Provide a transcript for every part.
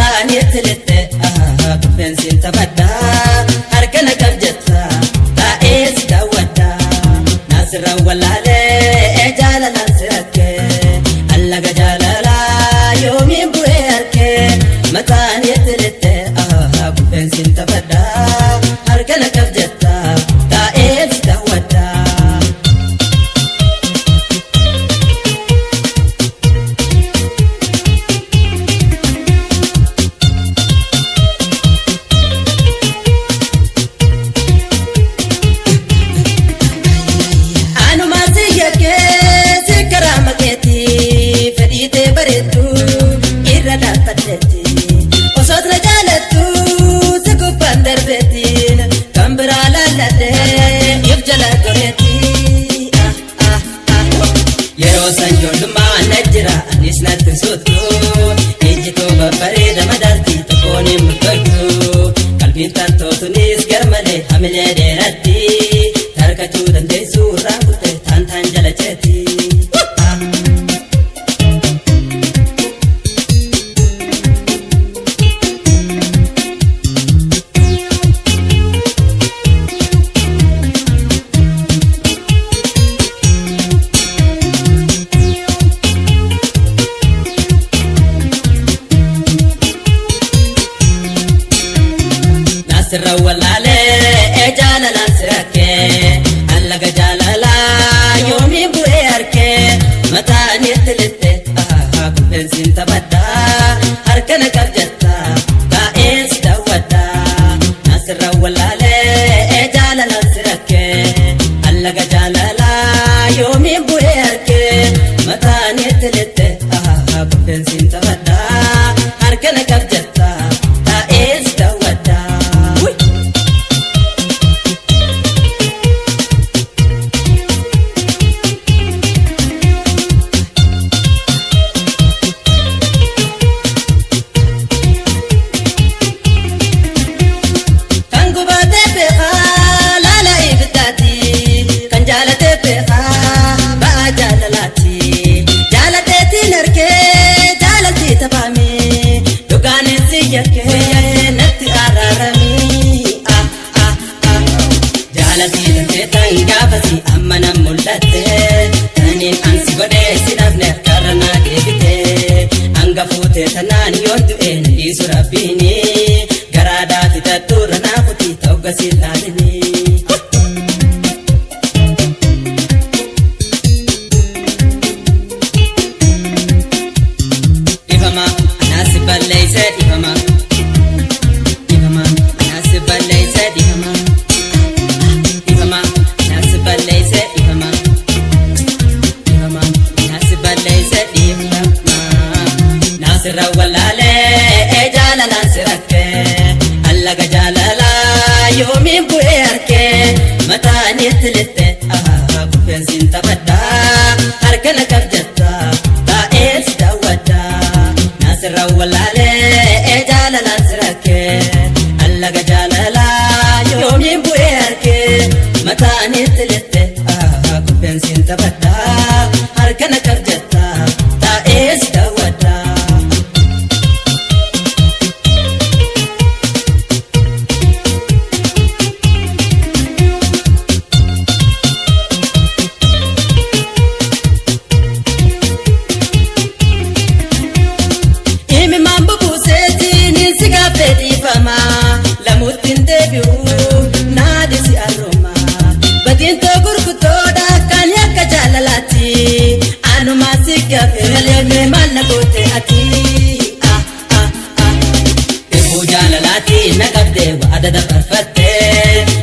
matani tilite pensin tabada harkana kabjata ta es dawada nasra walale ejala nasrake alla gajalala yomi buerke matani tilite pensin tabada harkana kabjata ta es dawada rawalale ejala nasrake alla gajalala yomi buerke matani tilite pensin tabada harkana kabjata ta es dawada nasra walale ejala nasrake alla gajalala yomi buerke matani tilite pensin tabada harkana kabjata ta es dawada Gafasi amana mulate tanin ansi gode sidafne karana debite anga fute tanan yontu en isurabini garada fitatura na kuti tawgasi lalini ifama anasibalayse ifama anasibalayse ifama rawalale ejala nasrake alla gajalala yomi buerke matani tilite pensin tabada harkana kabjata ta es dawada nasra walale ejala nasrake alla gajalala yomi buerke matani tilite pensin tabada harkana kabjata ta es dawada me malna gote ati bujalalati nagabde wa adada parfatte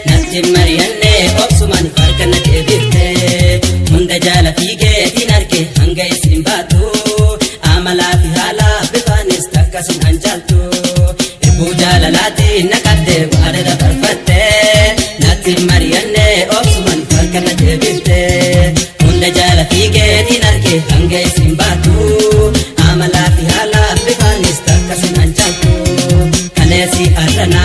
natti marianne obsuman farkana debite munda jala fige dinarke hanga isimbatu amala fi hala bifanis takasun anjaltu bujalalati nagabde wa adada parfatte natti marianne obsuman farkana debite munda jala fige dinarke hanga isimbatu amala fi hala bifanis takasun anjaltu kalesi arana